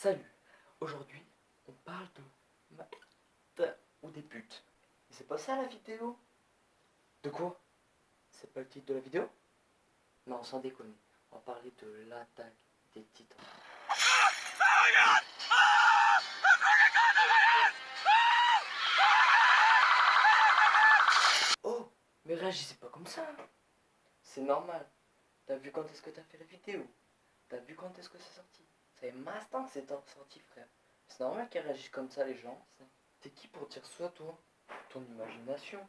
Salut, aujourd'hui on parle de merde ou des putes. C'est pas ça la vidéo? De quoi? C'est pas le titre de la vidéo? Non, sans déconner, on va parler de l'attaque des titans. Oh, mais réagissez pas comme ça. C'est normal. T'as vu quand est-ce que t'as fait la vidéo? T'as vu quand est-ce que c'est sorti? Ça fait mastin que c'est sorti, frère. C'est normal qu'ils réagissent comme ça, les gens. T'es qui pour dire ça, toi? Ton imagination.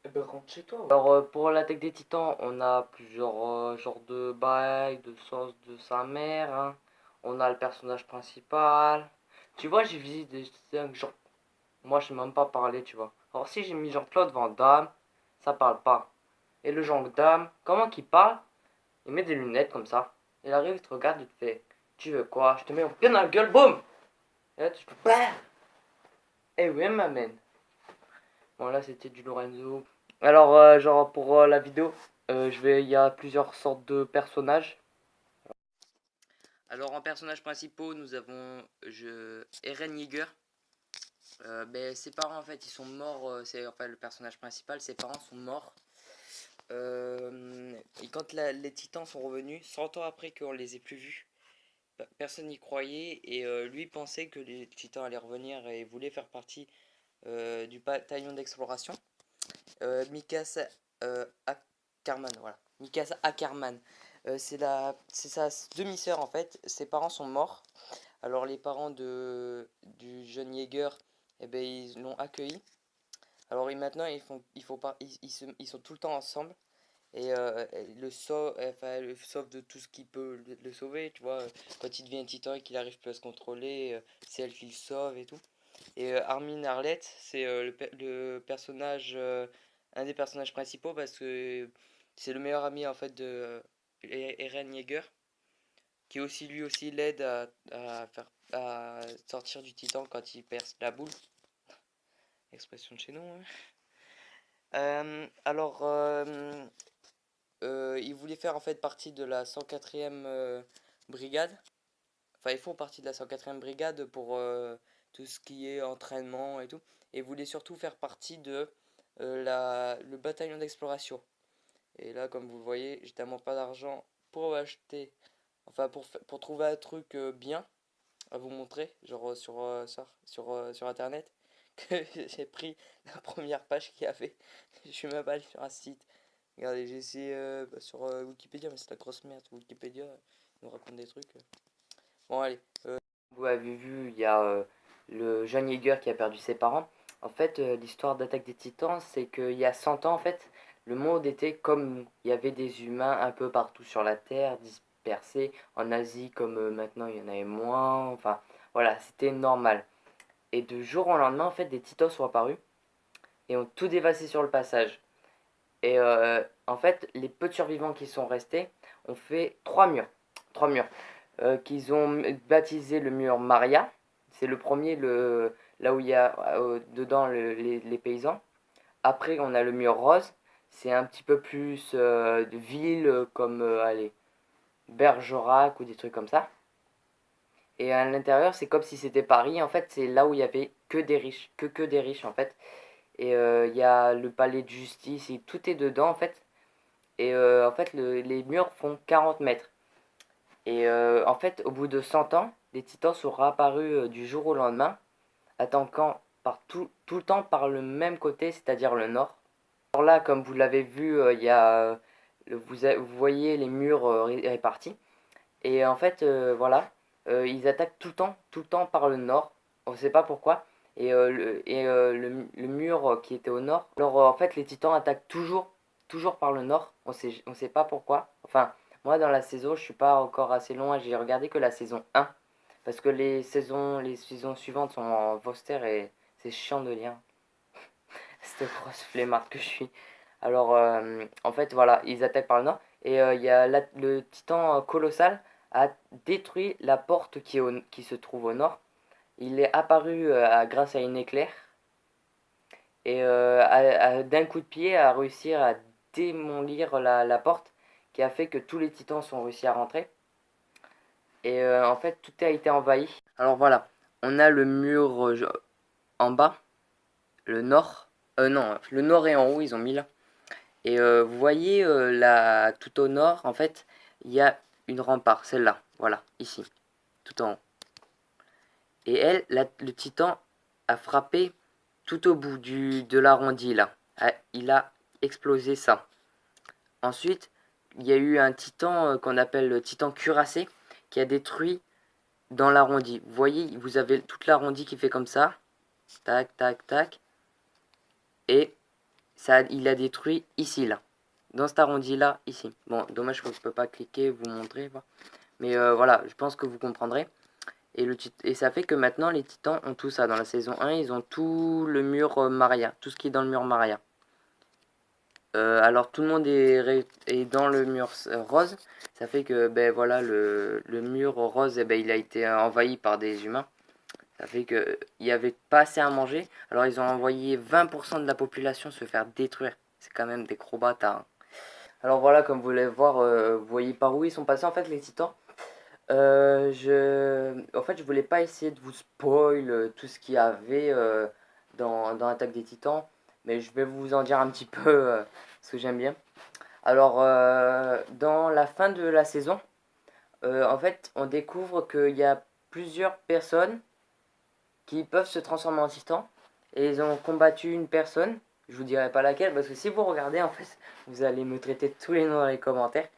Eh ben, rentre chez toi. Alors, pour l'attaque des titans, on a plusieurs genres de bails, de sauce de sa mère. Hein. On a le personnage principal. Tu vois, j'ai visité des genre. Moi, je sais même pas parler, tu vois. Alors, si j'ai mis Jean-Claude Van Damme, ça parle pas. Et le Jean Damme, comment qu'il parle? Il met des lunettes comme ça. Il arrive, il te regarde, il te fait: tu veux quoi? Je te mets un pied dans la gueule, boum! Et là, tu te fais: eh oui, ma mène. Bon, là, c'était du Lorenzo. Alors, genre, pour la vidéo, il y a plusieurs sortes de personnages. Alors, en personnages principaux, nous avons Eren Yeager. Ses parents, en fait, ils sont morts. C'est enfin le personnage principal. Ses parents sont morts. Et quand les titans sont revenus, 100 ans après qu'on les ait plus vus, personne n'y croyait. Et lui pensait que les titans allaient revenir et voulait faire partie du bataillon d'exploration. Mikasa Ackerman, voilà. Mikasa Ackerman. C'est sa demi-sœur en fait. Ses parents sont morts. Alors les parents du jeune Jäger, eh ben, ils l'ont accueilli. Alors maintenant ils sont tout le temps ensemble. Et le sauve de tout ce qui peut le sauver, tu vois. Quand il devient un titan et qu'il arrive plus à se contrôler, c'est elle qui le sauve et tout. Et Armin Arlette, c'est le personnage, un des personnages principaux parce que c'est le meilleur ami en fait de Eren Yeager, qui aussi lui aussi l'aide à sortir du titan quand il perce la boule. Expression de chez nous. Hein. Ils voulaient faire en fait partie de la 104e brigade. Enfin, ils font partie de la 104e brigade pour tout ce qui est entraînement et tout. Et ils voulaient surtout faire partie de le bataillon d'exploration. Et là, comme vous le voyez, j'ai tellement pas d'argent pour acheter, enfin pour trouver un truc bien à vous montrer, genre sur internet, que j'ai pris la première page qu'il y avait. Je suis même pas allé sur un site. Regardez, j'ai essayé sur Wikipédia, mais c'est la grosse merde. Wikipédia nous raconte des trucs. Bon, allez. Vous avez vu, il y a le jeune Yeager qui a perdu ses parents. En fait, l'histoire d'Attaque des Titans, c'est qu'il y a 100 ans, en fait, le monde était comme nous. Il y avait des humains un peu partout sur la Terre, dispersés. En Asie, comme maintenant, il y en avait moins. Enfin, voilà, c'était normal. Et de jour au lendemain, en fait, des titans sont apparus et ont tout dévasté sur le passage. Et en fait, les peu de survivants qui sont restés ont fait 3 murs. 3 murs. Qu'ils ont baptisé le mur Maria. C'est le premier, là où il y a dedans les paysans. Après, on a le mur Rose. C'est un petit peu plus de ville comme allez, Bergerac ou des trucs comme ça. Et à l'intérieur, c'est comme si c'était Paris. En fait, c'est là où il y avait que des riches. Que des riches, en fait. Et il y a le palais de justice et tout est dedans, en fait. Et en fait, les murs font 40 mètres. Et en fait, au bout de 100 ans, les titans sont réapparus du jour au lendemain, attaquant tout le temps par le même côté, c'est-à-dire le nord. Alors là, comme vous l'avez vu, il y a, vous voyez les murs répartis. Et en fait, voilà, ils attaquent tout le temps par le nord. On ne sait pas pourquoi. Et, le mur qui était au nord. Alors en fait, les titans attaquent toujours par le nord. On sait pas pourquoi. Enfin, moi dans la saison, je suis pas encore assez loin. J'ai regardé que la saison 1. Parce que les saisons suivantes sont en Voster et c'est chiant de lire. Cette grosse flemmarde que je suis. Alors, en fait, voilà, ils attaquent par le nord. Et il y a le titan colossal a détruit la porte qui se trouve au nord. Il est apparu grâce à une éclair. Et d'un coup de pied a réussi à démolir la porte. Qui a fait que tous les titans sont réussi à rentrer. Et en fait, tout a été envahi. Alors voilà, on a le mur en bas, le nord. Non, le nord et en haut, ils ont mis là. Et vous voyez, tout au nord, en fait, il y a une rempart, celle-là. Voilà, ici, tout en haut. Et elle, le titan a frappé tout au bout de l'arrondi, là. Il a explosé ça. Ensuite, il y a eu un titan qu'on appelle le titan cuirassé qui a détruit dans l'arrondi. Vous voyez, vous avez toute l'arrondi qui fait comme ça. Tac, tac, tac. Et ça, il a détruit ici, là. Dans cet arrondi-là, ici. Bon, dommage que je ne peux pas cliquer, vous montrer. Mais voilà, je pense que vous comprendrez. Et ça fait que maintenant, les titans ont tout ça. Dans la saison 1, ils ont tout le mur Maria. Tout ce qui est dans le mur Maria. Alors tout le monde est dans le mur rose. Ça fait que ben voilà le mur rose ben, il a été envahi par des humains. Ça fait que il n'y avait pas assez à manger. Alors ils ont envoyé 20% de la population se faire détruire. C'est quand même des gros bâtards, hein. Alors voilà, comme vous voulez voir, vous voyez par où ils sont passés en fait les titans. En fait je voulais pas essayer de vous spoil tout ce qu'il y avait dans Attaque des Titans. Mais je vais vous en dire un petit peu ce que j'aime bien. Alors, dans la fin de la saison, en fait, on découvre qu'il y a plusieurs personnes qui peuvent se transformer en titan. Et ils ont combattu une personne. Je vous dirai pas laquelle, parce que si vous regardez, en fait, vous allez me traiter de tous les noms dans les commentaires.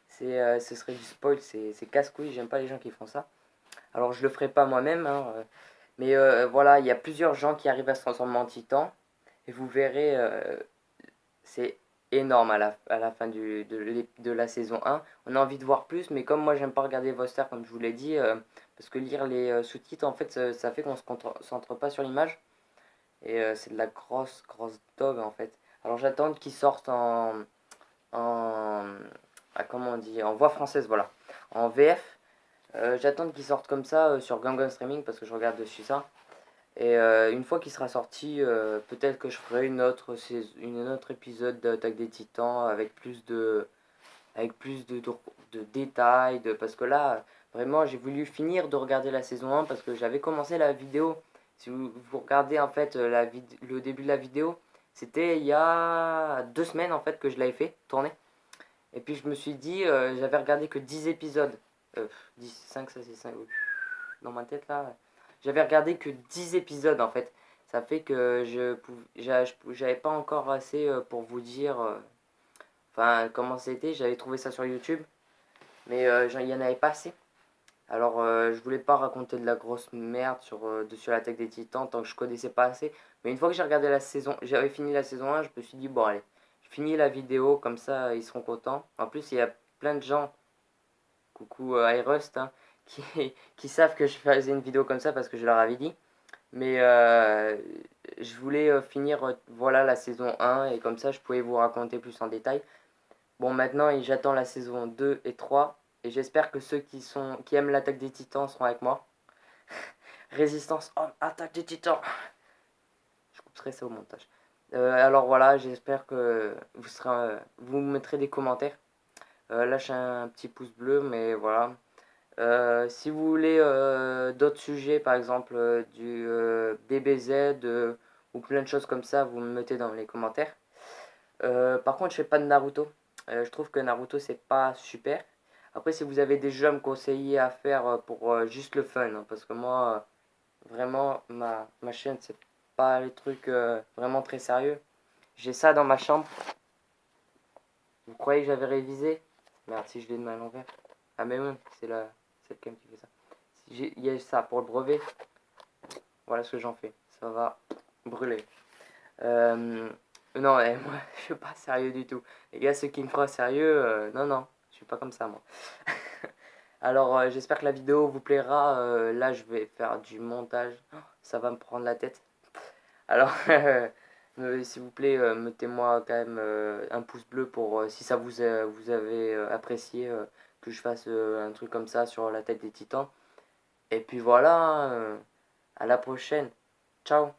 Ce serait du spoil, c'est casse-couille, j'aime pas les gens qui font ça. Alors, je le ferai pas moi-même, hein, mais voilà, il y a plusieurs gens qui arrivent à se transformer en titan. Et vous verrez, c'est énorme à la fin de la saison 1. On a envie de voir plus, mais comme moi j'aime pas regarder Voster, comme je vous l'ai dit, parce que lire les sous-titres, en fait, ça fait qu'on se concentre pas sur l'image. Et c'est de la grosse daube, en fait. Alors j'attends qu'ils sortent en comment on dit, en voix française, voilà. En VF. J'attends qu'ils sortent comme ça sur Gangon Streaming, parce que je regarde dessus ça. Et une fois qu'il sera sorti, peut-être que je ferai une autre épisode d'Attaque des Titans avec plus de détails. Parce que là, vraiment, j'ai voulu finir de regarder la saison 1 parce que j'avais commencé la vidéo. Si vous regardez en fait le début de la vidéo, c'était il y a 2 semaines en fait que je l'avais fait tourner. Et puis je me suis dit, j'avais regardé que 10 épisodes. 10, 5, ça c'est 5. Dans ma tête là. J'avais regardé que 10 épisodes en fait. Ça fait que j'avais pas encore assez pour vous dire enfin comment c'était. J'avais trouvé ça sur YouTube. Mais il y en avait pas assez. Alors je voulais pas raconter de la grosse merde sur l'attaque des Titans tant que je connaissais pas assez. Mais une fois que j'ai regardé la saison, j'avais fini la saison 1, je me suis dit bon allez, je finis la vidéo comme ça ils seront contents. En plus il y a plein de gens, coucou iRust, hein, qui savent que je faisais une vidéo comme ça parce que je leur avais dit. Mais je voulais finir voilà la saison 1 et comme ça je pouvais vous raconter plus en détail. Bon maintenant j'attends la saison 2 et 3 et j'espère que ceux qui aiment l'attaque des titans seront avec moi. Résistance, oh, attaque des titans. Je couperai ça au montage. Alors voilà, j'espère que vous me mettrez des commentaires. Lâchez un petit pouce bleu, mais voilà. Si vous voulez d'autres sujets, par exemple du DBZ ou plein de choses comme ça, vous me mettez dans les commentaires. Par contre, je fais pas de Naruto. Je trouve que Naruto c'est pas super. Après, si vous avez des jeux à me conseiller à faire pour juste le fun, hein, parce que moi, vraiment, ma chaîne c'est pas les trucs vraiment très sérieux. J'ai ça dans ma chambre. Vous croyez que j'avais révisé? Merde, si je l'ai de mal à l'envers. Ah mais oui, c'est le cam qui fait ça. Il y a ça pour le brevet. Voilà ce que j'en fais. Ça va brûler. Non, moi, je suis pas sérieux du tout. Les gars, ceux qui me croient sérieux, non, je suis pas comme ça, moi. Alors, j'espère que la vidéo vous plaira. Là, je vais faire du montage. Oh, ça va me prendre la tête. Alors, s'il vous plaît, mettez-moi quand même un pouce bleu pour si ça vous avez apprécié que je fasse un truc comme ça sur l'attaque des titans. Et puis voilà, hein, à la prochaine. Ciao.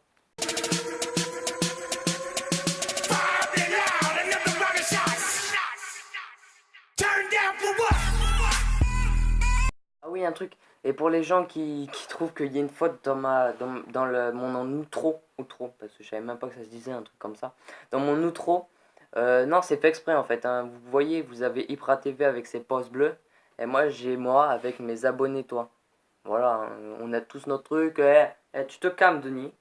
Ah oui, un truc. Et pour les gens qui trouvent qu'il y a une faute mon outro, parce que je savais même pas que ça se disait un truc comme ça. Dans mon outro, non, c'est fait exprès en fait, hein. Vous voyez, vous avez Ibra TV avec ses posts bleus, et moi j'ai avec mes abonnés toi. Voilà, hein, on a tous notre truc. Tu te calmes, Denis.